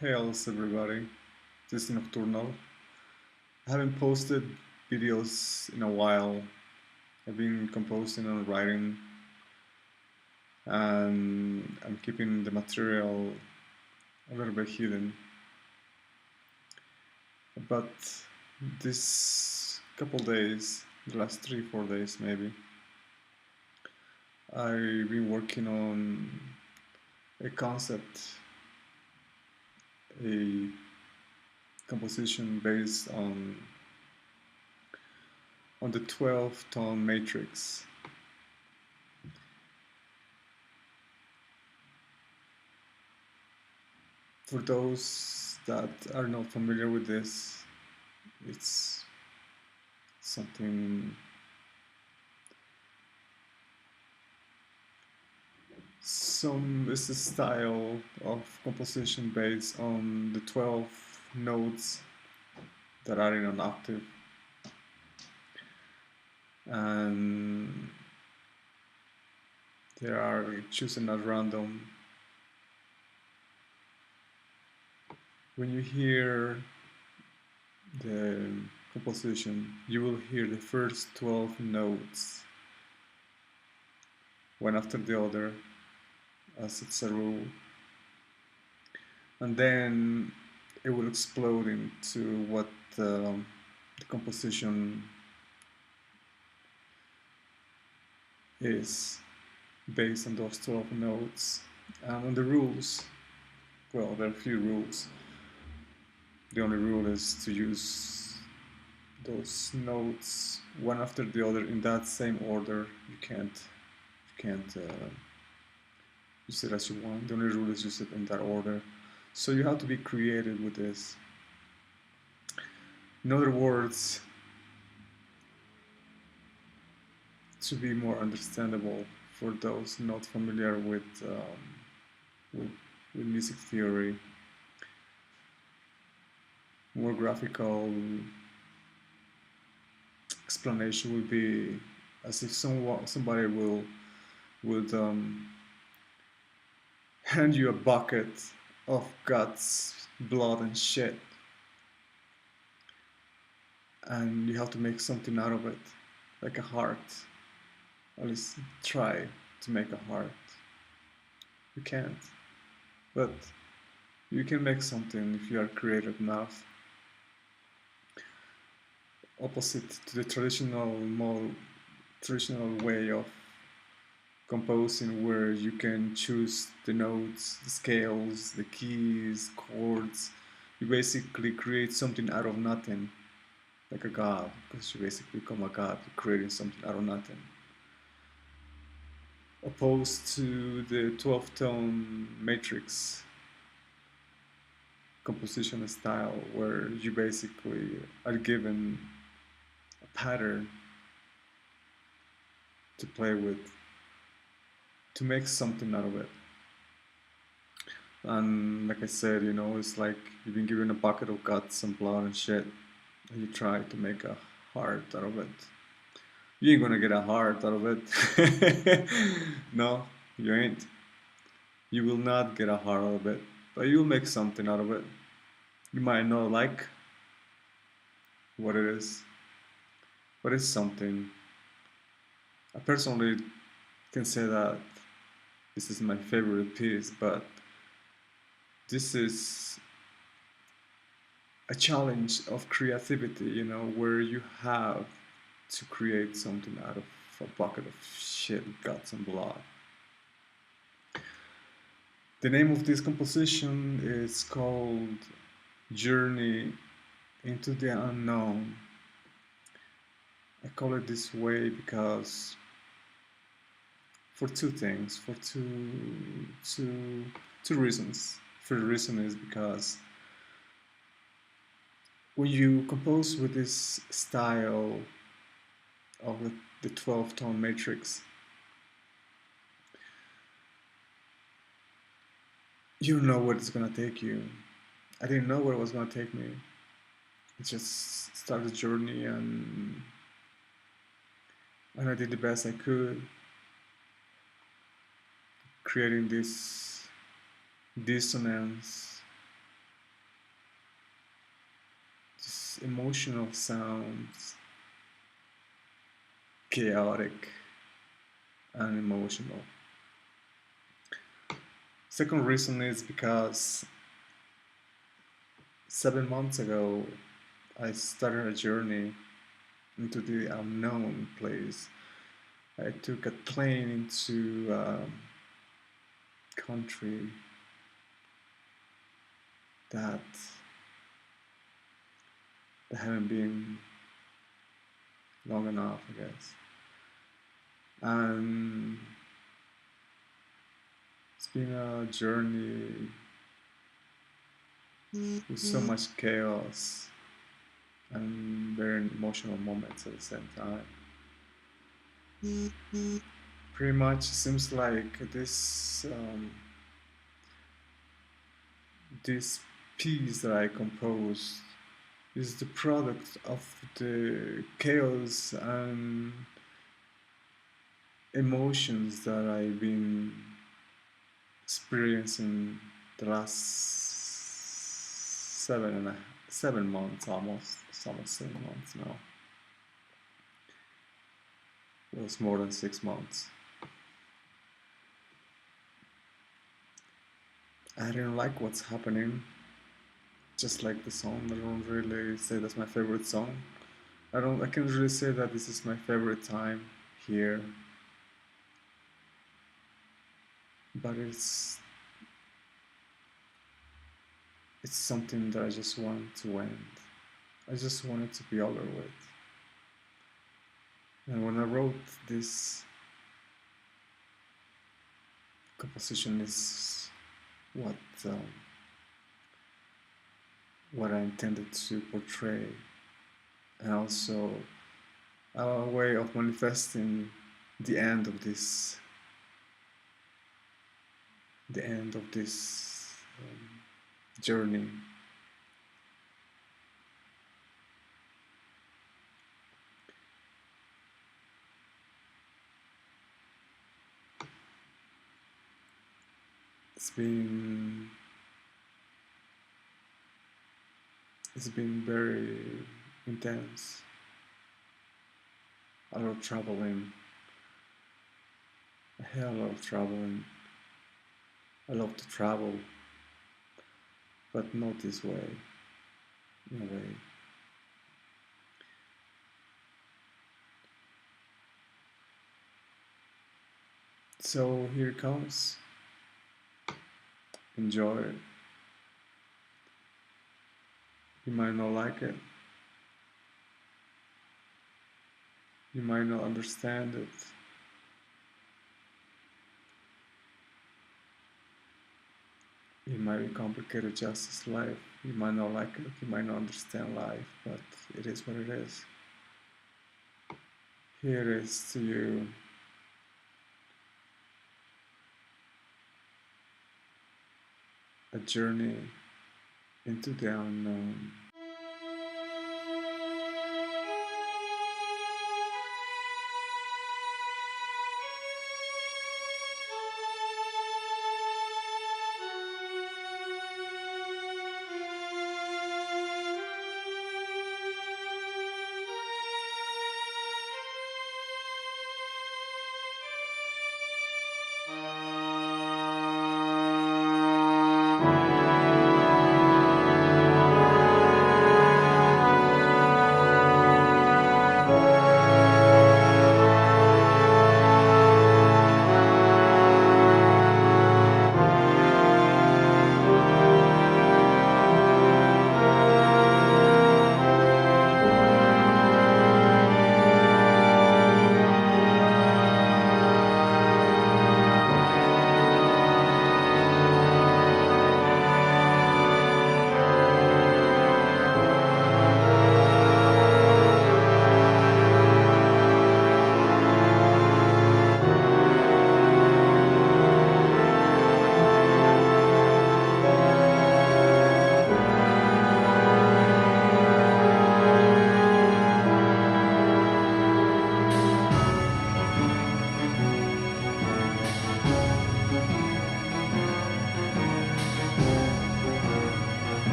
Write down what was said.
Hails everybody, this is Nocturnal. I haven't posted videos in a while. I've been composing and writing, and I'm keeping the material a little bit hidden. But this couple days, the last 3, 4 days maybe, I've been working on a concept, a composition based on the 12 tone matrix. For those that are not familiar with this, it's something, it's a style of composition based on the 12 notes that are in an octave, and they are chosen at random. When you hear the composition, you will hear the first 12 notes one after the other, as it's a rule, and then it will explode into what the composition is based on those 12 notes. And on the rules, well, there are a few rules. The only rule is to use those notes one after the other in that same order. You can't use it as you want. The only rule is use it in that order. So you have to be creative with this. In other words, to be more understandable for those not familiar with, with music theory, more graphical explanation would be as if somebody would hand you a bucket of guts, blood, and shit, and you have to make something out of it, like a heart. At least try to make a heart. You can't, but you can make something if you are creative enough. Opposite to the traditional way of composing, where you can choose the notes, the scales, the keys, chords. You basically create something out of nothing, like a god, because you basically become a god, creating something out of nothing. Opposed to the 12 tone matrix composition style, where you basically are given a pattern to play with, to make something out of it. And like I said, it's like you've been given a bucket of guts and blood and shit, and you try to make a heart out of it. You ain't gonna get a heart out of it. No, you ain't. You will not get a heart out of it, but you'll make something out of it. You might not like what it is, but it's something. I personally can say that this is my favorite piece, but this is a challenge of creativity, where you have to create something out of a bucket of shit, guts, and blood. The name of this composition is called Journey into the Unknown. I call it this way because for two things, for two reasons. First reason is because when you compose with this style of the 12 tone matrix, you don't know where it's gonna take you. I didn't know where it was gonna take me. It just started the journey, and I did the best I could, creating this dissonance emotional sounds chaotic and emotional. Second reason is because 7 months ago I started a journey into the unknown place. I took a plane into a country that I haven't been long enough, I guess. And it's been a journey with so much chaos and very emotional moments at the same time. Pretty much seems like this piece that I composed is the product of the chaos and emotions that I've been experiencing the last 7 months almost. It's almost 7 months now. It was more than 6 months. I didn't like what's happening. Just like the song, I don't really say that's my favorite song. I can't really say that this is my favorite time here, but it's something that I just want to end. I just want it to be over with. And when I wrote this composition, is what um, what I intended to portray, and also a way of manifesting the end of this journey. It's been it's been very intense. A lot of traveling, a hell lot of traveling. I love to travel, but not this way, in a way. So here it comes. Enjoy it. You might not like it. You might not understand it. It might be complicated just as life. You might not like it. You might not understand life, but it is what it is. Here is to you. A journey into the unknown.